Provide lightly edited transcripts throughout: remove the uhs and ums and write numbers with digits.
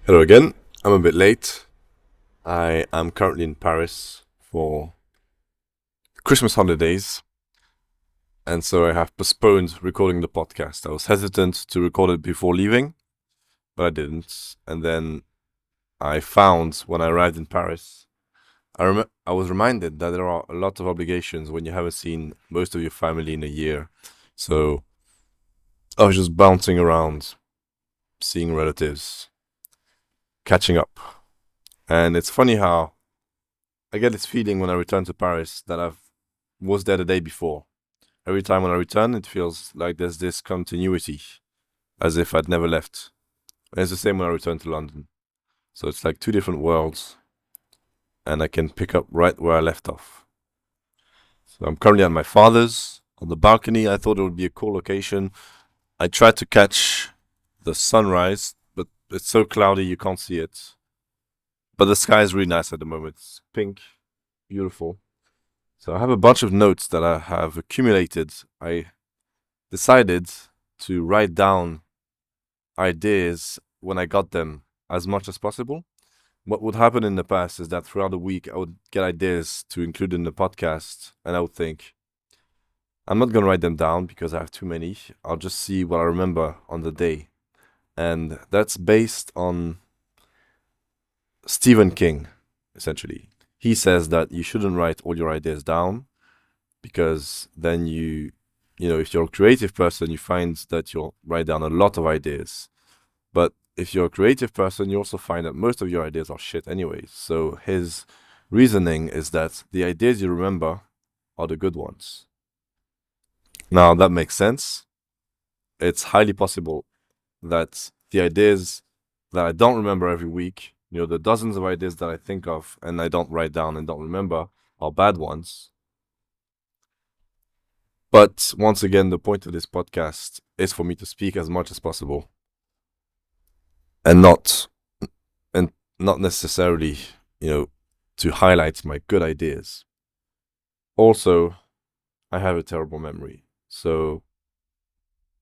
Hello again. I'm a bit late. I am currently in Paris for Christmas holidays, and so I have postponed recording the podcast. I was hesitant to record it before leaving, but I didn't. And then I found when I arrived in Paris, I was reminded that there are a lot of obligations when you haven't seen most of your family in a year. So I was just bouncing around, seeing relatives, catching up. And it's funny how I get this feeling when I return to Paris that I was there the day before. Every time when I return, it feels like there's this continuity, as if I'd never left. And it's the same when I return to London. So it's like two different worlds, and I can pick up right where I left off. So I'm currently at my father's on the balcony. I thought it would be a cool location. I tried to catch the sunrise, but it's so cloudy you can't see it. But the sky is really nice at the moment. It's pink, beautiful. So I have a bunch of notes that I have accumulated. I decided to write down ideas when I got them as much as possible. What would happen in the past is that throughout the week, I would get ideas to include in the podcast, and I would think, I'm not going to write them down because I have too many. I'll just see what I remember on the day. And that's based on Stephen King, essentially. He says that you shouldn't write all your ideas down because then if you're a creative person, you find that you'll write down a lot of ideas. But if you're a creative person, you also find that most of your ideas are shit anyways. So his reasoning is that the ideas you remember are the good ones. Now, that makes sense. It's highly possible that the ideas that I don't remember every week, the dozens of ideas that I think of and I don't write down and don't remember, are bad ones. But once again, the point of this podcast is for me to speak as much as possible and not necessarily, to highlight my good ideas. Also, I have a terrible memory. So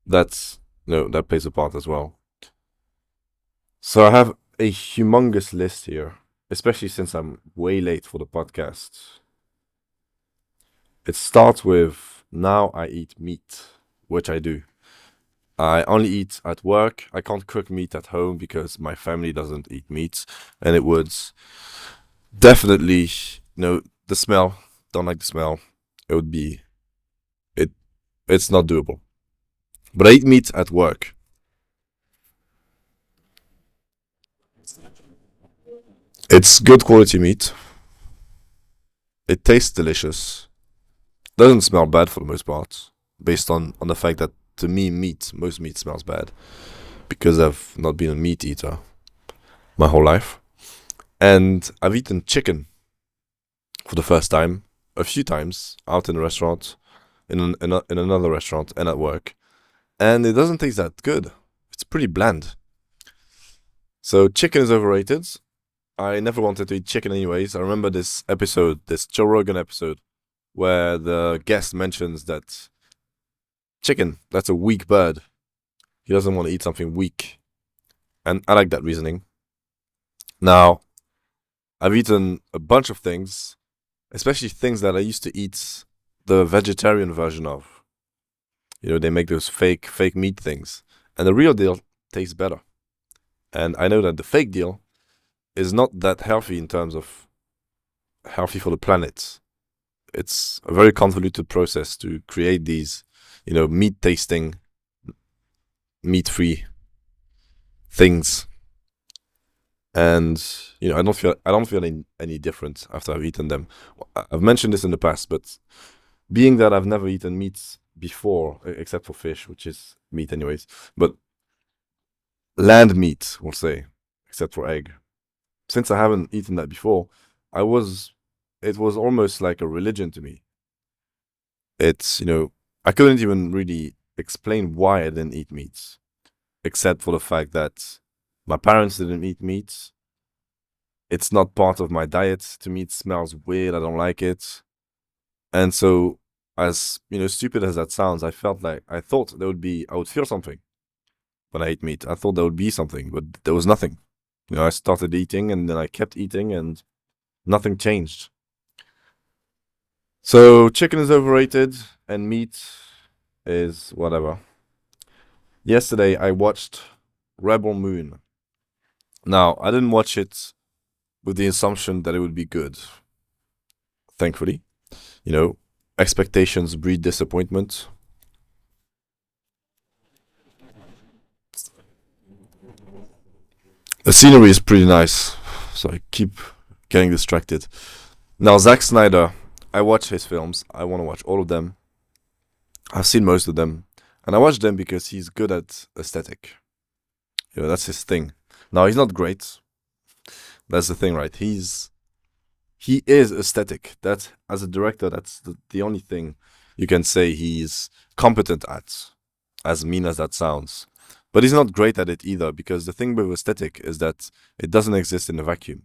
that plays a part as well. So I have a humongous list here, especially since I'm way late for the podcast. It starts with now I eat meat, which I do. I only eat at work. I can't cook meat at home because my family doesn't eat meat, and it would definitely, the smell. Don't like the smell. It would be it. It's not doable. But I eat meat at work. It's good quality meat. It tastes delicious. Doesn't smell bad for the most part, based on the fact that to me most meat smells bad because I've not been a meat eater my whole life. And I've eaten chicken for the first time a few times out in a restaurant, in another restaurant, and at work. And it doesn't taste that good. It's pretty bland. So chicken is overrated. I never wanted to eat chicken anyways. I remember this Joe Rogan episode, where the guest mentions that chicken, that's a weak bird. He doesn't want to eat something weak. And I like that reasoning. Now, I've eaten a bunch of things, especially things that I used to eat the vegetarian version of. They make those fake meat things. And the real deal tastes better. And I know that the fake deal is not that healthy in terms of healthy for the planet. It's a very convoluted process to create these, meat tasting, meat free things. And I don't feel any different after I've eaten them. I've mentioned this in the past, but being that I've never eaten meat before, except for fish, which is meat anyways, but land meat, we'll say, except for egg. Since I haven't eaten that before, it was almost like a religion to me. It's, I couldn't even really explain why I didn't eat meat, except for the fact that my parents didn't eat meat. It's not part of my diet. To me, it smells weird. I don't like it. And so, as, stupid as that sounds, I thought I would feel something when I ate meat. I thought there would be something, but there was nothing. I started eating and then I kept eating and nothing changed. So chicken is overrated and meat is whatever. Yesterday I watched Rebel Moon. Now, I didn't watch it with the assumption that it would be good. Thankfully, you know, expectations breed disappointment. The scenery is pretty nice, so I keep getting distracted. Now, Zack Snyder, I watch his films. I want to watch all of them. I've seen most of them, and I watch them because he's good at aesthetic. That's his thing. Now, he's not great. That's the thing, right? He is aesthetic. That as a director, that's the only thing you can say he's competent at. As mean as that sounds, but he's not great at it either. Because the thing with aesthetic is that it doesn't exist in a vacuum.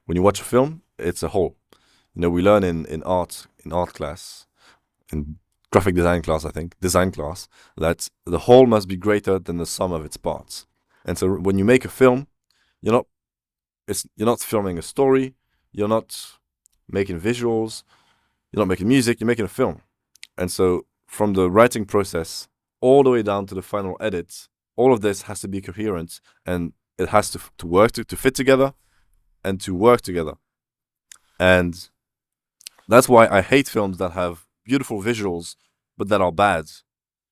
When you watch a film, it's a whole. We learn in art class, in graphic design class, I think, design class, that the whole must be greater than the sum of its parts. And so when you make a film, you're not you're not filming a story, you're not making visuals, you're not making music, you're making a film. And so from the writing process all the way down to the final edit, all of this has to be coherent and it has to work to fit together and to work together. And that's why I hate films that have beautiful visuals but that are bad.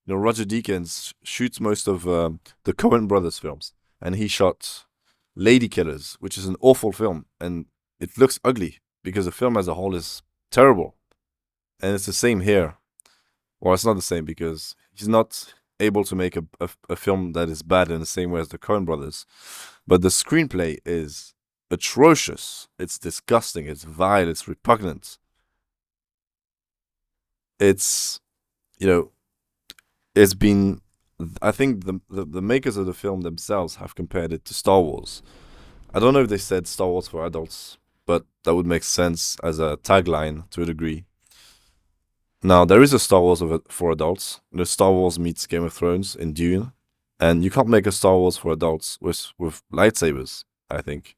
Roger Deakins shoots most of the Coen brothers films, and he shot Lady Killers, which is an awful film, and it looks ugly because the film as a whole is terrible. And it's the same here. Well, it's not the same because he's not able to make a film that is bad in the same way as the Coen brothers. But the screenplay is atrocious. It's disgusting. It's vile. It's repugnant. It's, you know, it's been. I think the makers of the film themselves have compared it to Star Wars. I don't know if they said Star Wars for adults, but that would make sense as a tagline to a degree. Now, there is a Star Wars for adults. Star Wars meets Game of Thrones in Dune. And you can't make a Star Wars for adults with lightsabers, I think.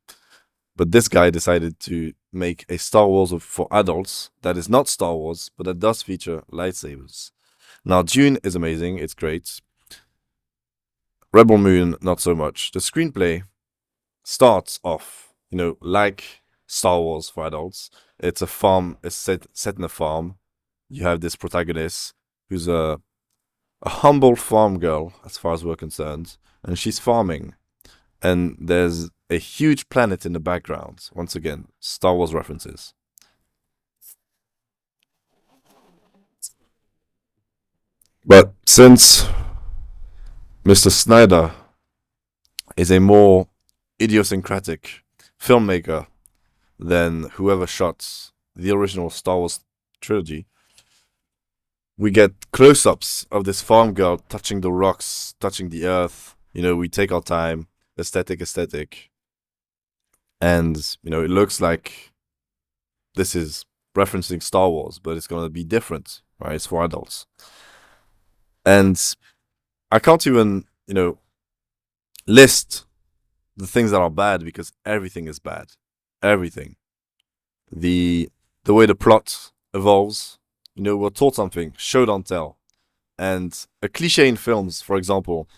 But this guy decided to make a Star Wars for adults that is not Star Wars, but that does feature lightsabers. Now, Dune is amazing. It's great. Rebel Moon, not so much. The screenplay starts off, like Star Wars for adults. It's a farm. It's set in a farm. You have this protagonist who's a humble farm girl, as far as we're concerned, and she's farming. And there's a huge planet in the background. Once again, Star Wars references. But since Mr. Snyder is a more idiosyncratic filmmaker than whoever shot the original Star Wars trilogy, we get close-ups of this farm girl touching the rocks, touching the earth. We take our time, aesthetic, and it looks like this is referencing Star Wars, but it's gonna be different, right? It's for adults, and I can't even list the things that are bad because everything is bad, everything. The way the plot evolves, we're taught something, show don't tell. And a cliche in films, for example,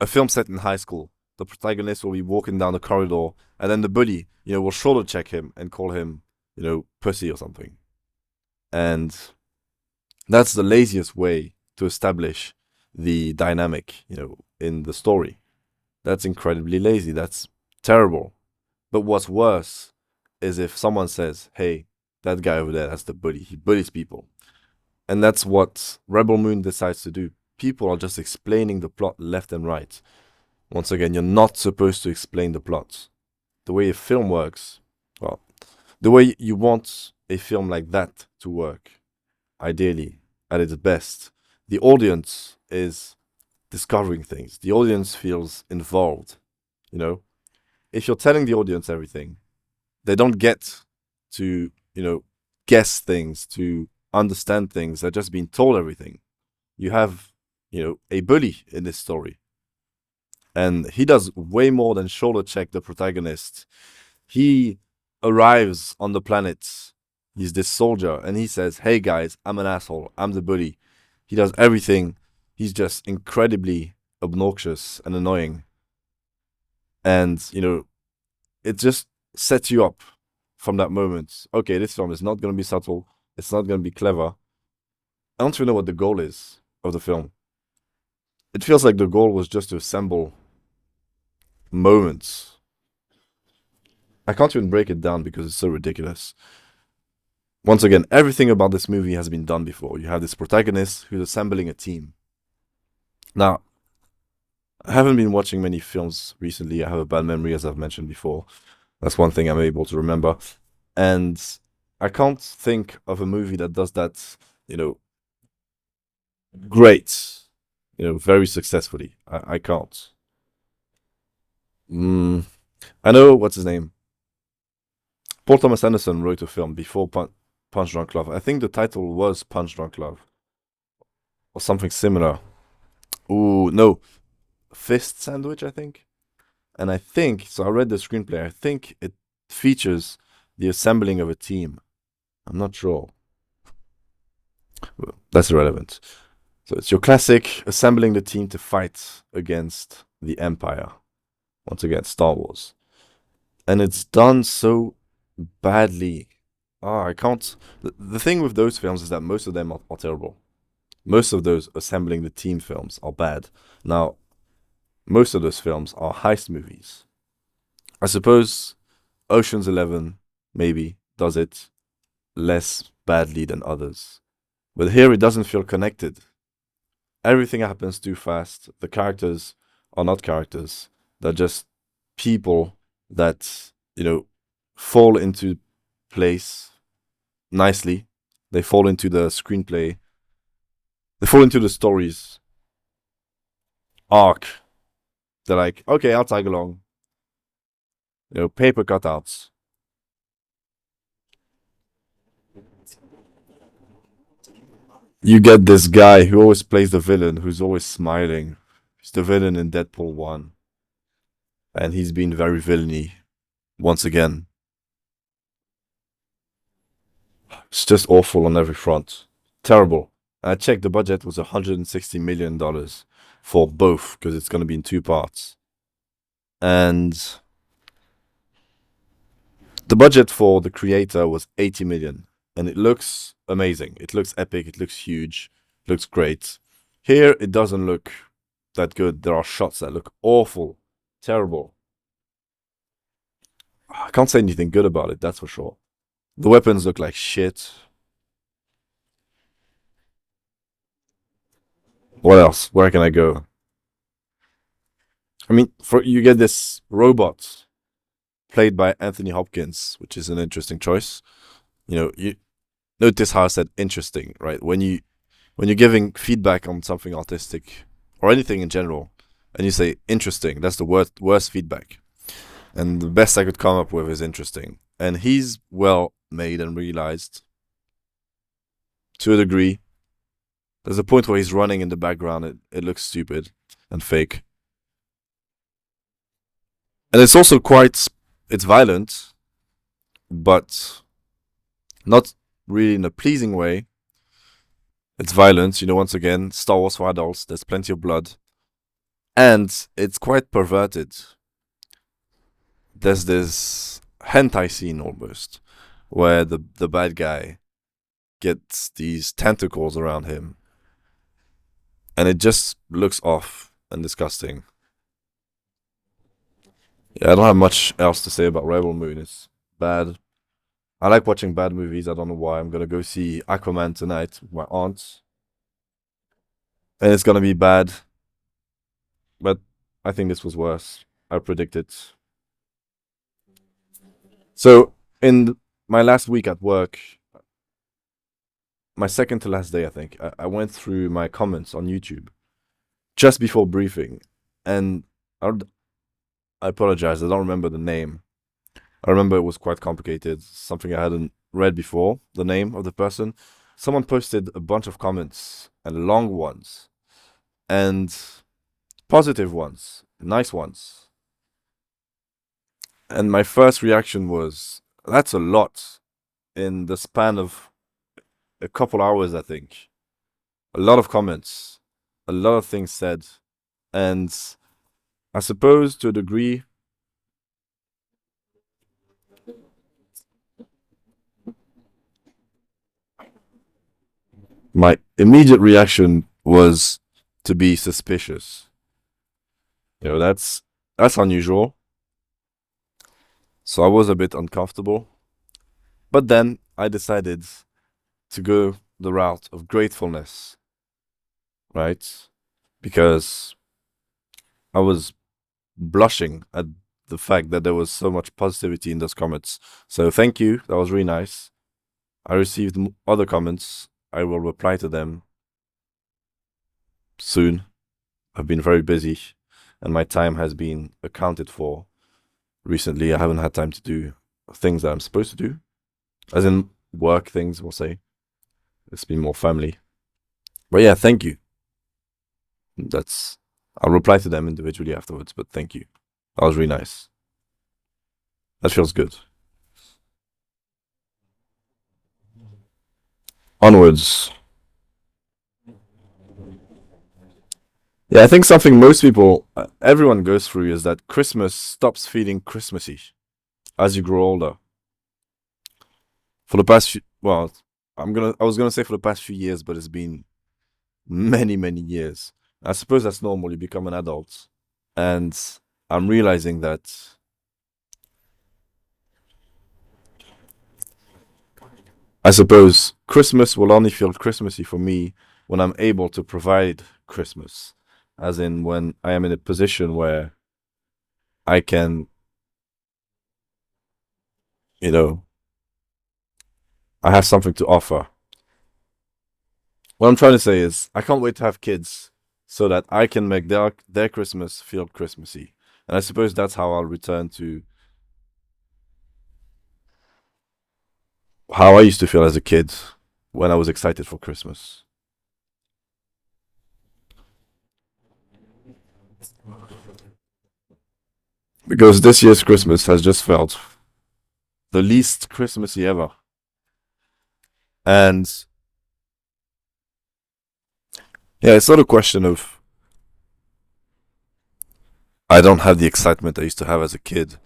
a film set in high school, the protagonist will be walking down the corridor, and then the bully, will shoulder check him and call him, pussy or something. And that's the laziest way to establish the dynamic, in the story. That's incredibly lazy. That's terrible. But what's worse is if someone says, hey, that guy over there, that's the bully. He bullies people. And that's what Rebel Moon decides to do. People are just explaining the plot left and right. Once again, you're not supposed to explain the plot. The way a film works, well, the way you want a film like that to work, ideally, at its best, the audience is discovering things. The audience feels involved. If you're telling the audience everything, they don't get to, guess things, to understand things. They're just being told everything. You have, a bully in this story. And he does way more than shoulder check the protagonist. He arrives on the planet. He's this soldier, and he says, "Hey guys, I'm an asshole. I'm the bully." He does everything. He's just incredibly obnoxious and annoying. And, it just sets you up from that moment. Okay, this film is not going to be subtle. It's not going to be clever. I don't even know what the goal is of the film. It feels like the goal was just to assemble moments. I can't even break it down because it's so ridiculous. Once again, everything about this movie has been done before. You have this protagonist who's assembling a team. Now, I haven't been watching many films recently. I have a bad memory, as I've mentioned before. That's one thing I'm able to remember. And I can't think of a movie that does that, great, very successfully. I can't. I know, what's his name? Paul Thomas Anderson wrote a film before Punch Drunk Love. I think the title was Punch Drunk Love or something similar. Ooh, no, Fist Sandwich, I think. And I think, so I read the screenplay, I think it features the assembling of a team. I'm not sure. That's irrelevant. So it's your classic assembling the team to fight against the Empire. Once again, Star Wars. And it's done so badly. I can't. The thing with those films is that most of them are terrible. Most of those assembling the team films are bad. Now, most of those films are heist movies. I suppose Ocean's 11 maybe does it less badly than others. But here it doesn't feel connected. Everything happens too fast. The characters are not characters. They're just people that, fall into place nicely. They fall into the screenplay. They fall into the story's arc. They're like, okay, I'll tag along. Paper cutouts. You get this guy who always plays the villain, who's always smiling. He's the villain in Deadpool 1. And he's been very villainy once again. It's just awful on every front. Terrible. I checked, the budget was $160 million for both, because it's going to be in two parts. And the budget for the creator was 80 million. And it looks amazing. It looks epic. It looks huge. It looks great. Here, it doesn't look that good. There are shots that look awful. Terrible. I can't say anything good about it, that's for sure. The weapons look like shit. What else? Where can I go? I mean, you get this robot played by Anthony Hopkins, which is an interesting choice. You notice how I said interesting, right? When you're giving feedback on something artistic or anything in general, and you say interesting, that's the worst feedback. And the best I could come up with is interesting. And he's well made and realized to a degree. There's a point where he's running in the background. It looks stupid and fake. And it's also it's violent, but not really in a pleasing way. It's violent, once again, Star Wars for adults, there's plenty of blood. And it's quite perverted. There's this hentai scene almost, where the bad guy gets these tentacles around him. And it just looks off and disgusting. Yeah, I don't have much else to say about Rebel Moon. It's bad. I like watching bad movies. I don't know why. I'm gonna go see Aquaman tonight with my aunt. And it's gonna be bad. But I think this was worse. I predict it. So, in my last week at work, my second to last day, I think, I went through my comments on YouTube just before briefing. And I apologize, I don't remember the name. I remember it was quite complicated, something I hadn't read before, the name of the person. Someone posted a bunch of comments, and long ones. And positive ones, nice ones. And my first reaction was, that's a lot in the span of a couple hours, I think. A lot of comments, a lot of things said. And I suppose to a degree, my immediate reaction was to be suspicious. That's unusual. So I was a bit uncomfortable. But then I decided to go the route of gratefulness, right? Because I was blushing at the fact that there was so much positivity in those comments. So thank you. That was really nice. I received other comments. I will reply to them soon. I've been very busy and my time has been accounted for. Recently, I haven't had time to do things that I'm supposed to do, as in work things, we'll say. It's been more family. But yeah, thank you. I'll reply to them individually afterwards, but thank you. That was really nice. That feels good. Onwards. Yeah, I think something most people, everyone goes through is that Christmas stops feeling Christmassy as you grow older. For the past few, well, I was gonna say for the past few years, but it's been many, many years. I suppose that's normal. You become an adult, and I'm realizing that I suppose Christmas will only feel Christmassy for me when I'm able to provide Christmas, as in when I am in a position where I can, you know, I have something to offer. What I'm trying to say is, I can't wait to have kids so that I can make their Christmas feel Christmassy. And I suppose that's how I'll return to how I used to feel as a kid when I was excited for Christmas. Because this year's Christmas has just felt the least Christmassy ever. And yeah, it's not a question of I don't have the excitement I used to have as a kid.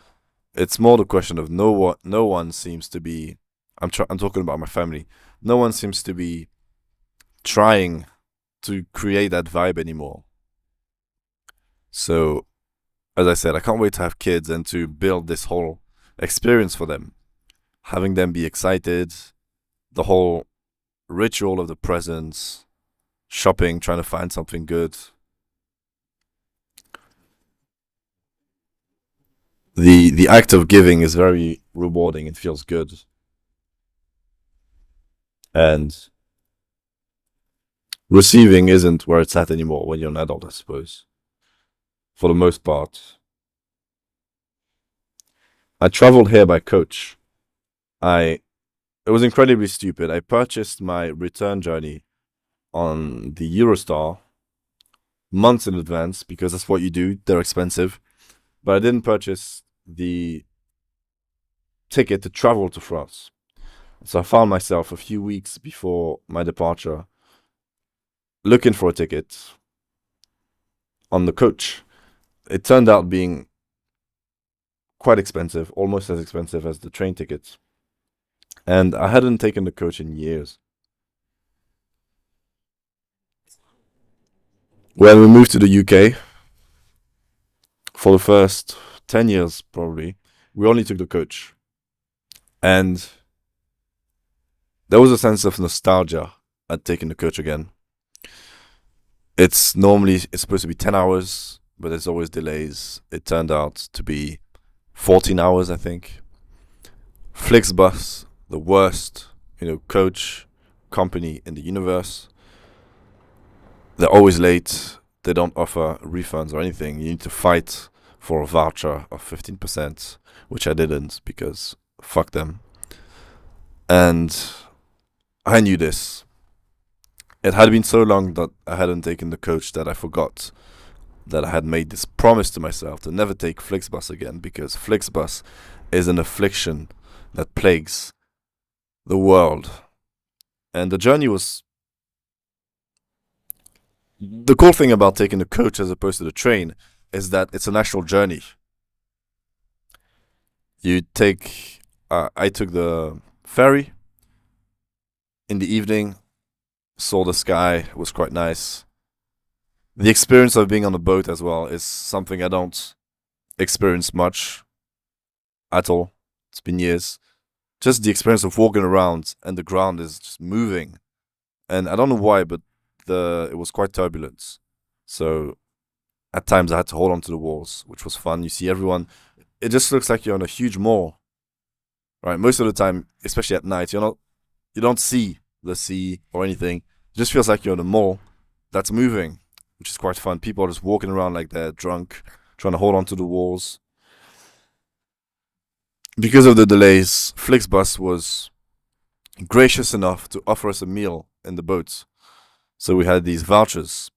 It's more the question of no one seems to be I'm talking about my family. No one seems to be trying to create that vibe anymore. So, as I said, I can't wait to have kids and to build this whole experience for them. Having them be excited, the whole ritual of the presents, shopping, trying to find something good. The act of giving is very rewarding. It feels good. And receiving isn't where it's at anymore when you're an adult, I suppose. For the most part. I traveled here by coach. I It was incredibly stupid. I purchased my return journey on the Eurostar months in advance because that's what you do. They're expensive. But I didn't purchase the ticket to travel to France. So I found myself a few weeks before my departure looking for a ticket on the coach. It turned out being quite expensive, almost as expensive as the train tickets. And I hadn't taken the coach in years. When we moved to the UK, for the first 10 years probably, we only took the coach. And there was a sense of nostalgia at taking the coach again. It's supposed to be 10 hours, but there's always delays. It turned out to be 14 hours, I think. Flixbus, the worst, coach company in the universe. They're always late. They don't offer refunds or anything. You need to fight for a voucher of 15%, which I didn't because fuck them. And I knew this. It had been so long that I hadn't taken the coach that I forgot that I had made this promise to myself to never take Flixbus again, because Flixbus is an affliction that plagues the world. And the journey was. The cool thing about taking the coach as opposed to the train is that it's an actual journey. You take. I took the ferry in the evening, saw the sky, it was quite nice. The experience of being on a boat as well is something I don't experience much at all. It's been years. Just the experience of walking around and the ground is just moving. And I don't know why, but it was quite turbulent. So at times I had to hold on to the walls, which was fun. You see everyone. It just looks like you're on a huge mall. Right? Most of the time, especially at night, you don't see the sea or anything. It just feels like you're in a mall that's moving, which is quite fun. People are just walking around like they're drunk, trying to hold on to the walls. Because of the delays, Flixbus was gracious enough to offer us a meal in the boat. So we had these vouchers.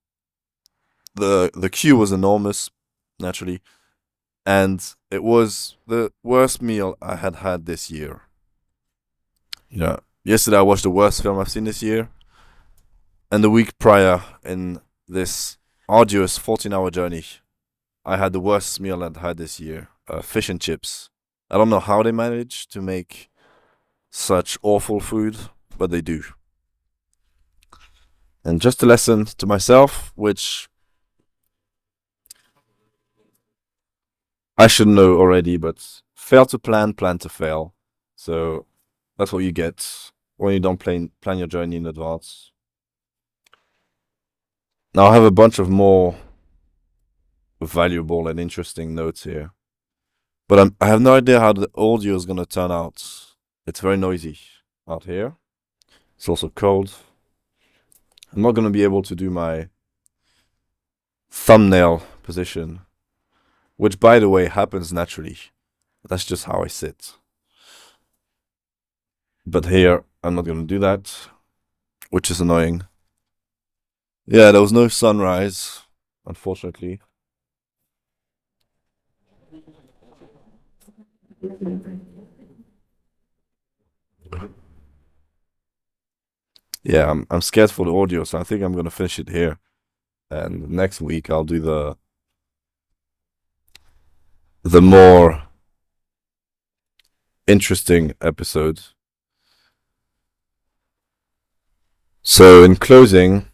The queue was enormous, naturally, and it was the worst meal I had this year. Yesterday I watched the worst film I've seen this year, and the week prior, in this arduous 14-hour journey, I had the worst meal I'd had this year: fish and chips. I don't know how they manage to make such awful food, but they do. And just a lesson to myself, which I should know already, but fail to plan, plan to fail. So that's what you get when you don't plan your journey in advance. Now I have a bunch of more valuable and interesting notes here, but I have no idea how the audio is going to turn out. It's very noisy out here. It's also cold. I'm not going to be able to do my thumbnail position, which, by the way, happens naturally. That's just how I sit. But here, I'm not going to do that, which is annoying. Yeah, there was no sunrise, unfortunately. Yeah, I'm scared for the audio, so I think I'm gonna finish it here. And next week I'll do the more interesting episode. So in closing,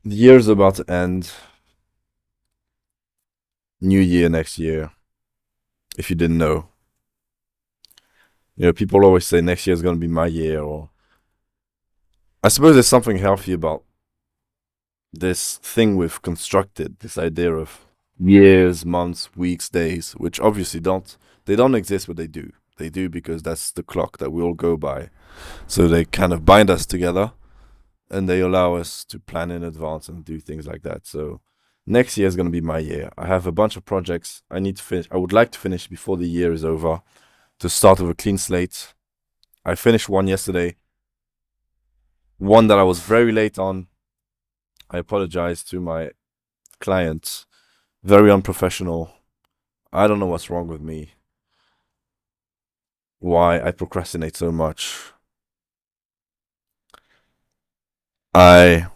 the year's about to end. New year next year. If you didn't know. People always say next year is gonna be my year, or I suppose there's something healthy about this thing we've constructed, this idea of years, months, weeks, days, which obviously don't exist, but they do. They do because that's the clock that we all go by. So they kind of bind us together, and they allow us to plan in advance and do things like that. So next year is going to be my year. I have a bunch of projects I need to finish. I would like to finish before the year is over, to start with a clean slate. I finished one yesterday, one that I was very late on. I apologize to my client. Very unprofessional. I don't know what's wrong with me. Why I procrastinate so much. A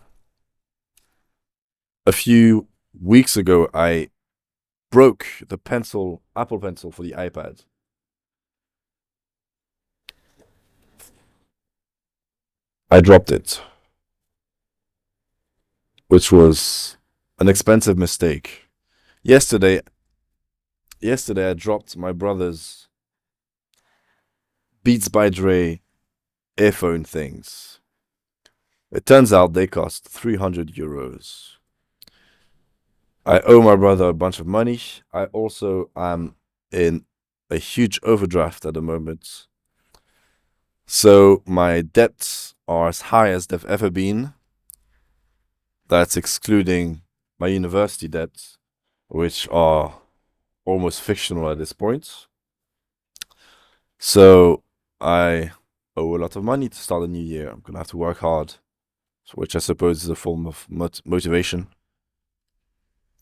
few weeks ago, I broke the Apple Pencil for the iPad. I dropped it, which was an expensive mistake. Yesterday I dropped my brother's Beats by Dre earphone things. It turns out they cost 300 euros. I owe my brother a bunch of money. I also am in a huge overdraft at the moment. So my debts are as high as they've ever been. That's excluding my university debts, which are almost fictional at this point. So I owe a lot of money to start a new year. I'm going to have to work hard, which I suppose is a form of motivation.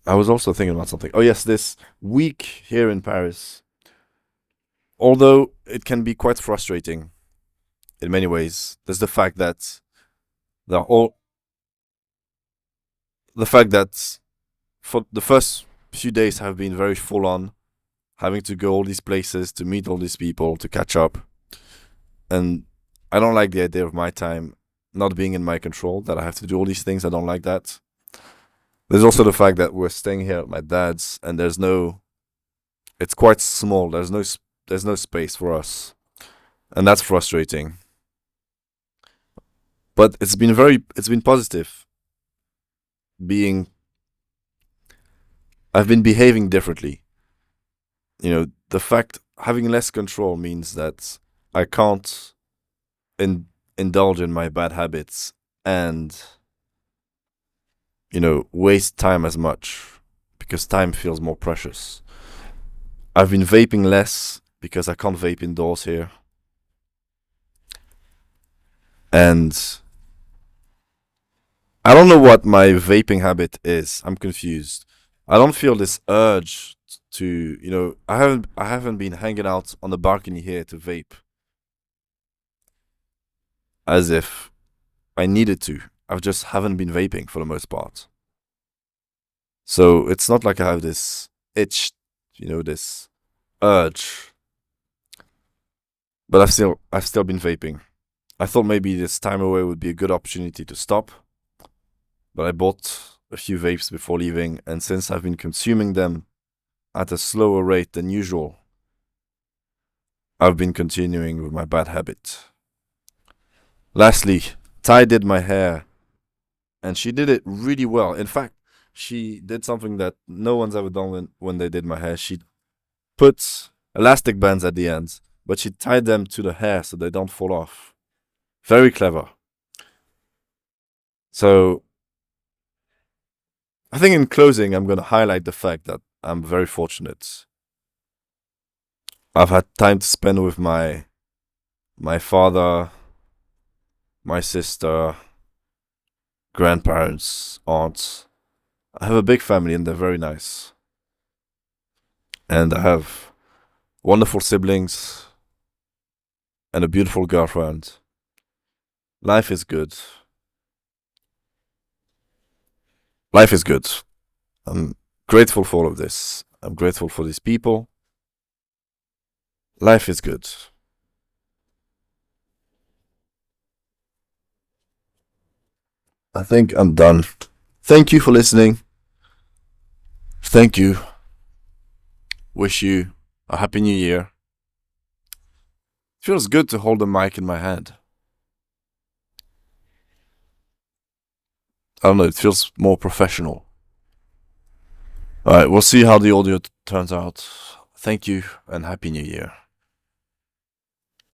I was also thinking about something. Oh yes, this week here in Paris, although it can be quite frustrating in many ways, there's the all the fact that for the first few days have been very full on, having to go all these places to meet all these people to catch up, and I don't like the idea of my time not being in my control. That I have to do all these things. I don't like that. There's also the fact that we're staying here at my dad's, and it's quite small. There's no space for us, and that's frustrating. But it's been positive. Being, I've been behaving differently. The fact having less control means that I can't indulge in my bad habits and waste time as much because time feels more precious. I've been vaping less because I can't vape indoors here. And I don't know what my vaping habit is. I'm confused. I don't feel this urge to, I haven't been hanging out on the balcony here to vape as if I needed to. I just haven't been vaping for the most part. So it's not like I have this itch, this urge. But I've still been vaping. I thought maybe this time away would be a good opportunity to stop. But I bought a few vapes before leaving, and since I've been consuming them at a slower rate than usual, I've been continuing with my bad habit. Lastly, Ty did my hair, and she did it really well. In fact, she did something that no one's ever done when they did my hair. She put elastic bands at the ends, but she tied them to the hair so they don't fall off. Very clever. So, I think in closing, I'm going to highlight the fact that I'm very fortunate. I've had time to spend with my father, my sister, grandparents, aunts. I have a big family and they're very nice. And I have wonderful siblings and a beautiful girlfriend. Life is good. Life is good. I'm grateful for all of this. I'm grateful for these people. Life is good. I think I'm done. Thank you for listening. Thank you. Wish you a happy new year. Feels good to hold the mic in my hand. I don't know, it feels more professional. Alright, we'll see how the audio turns out. Thank you and happy new year.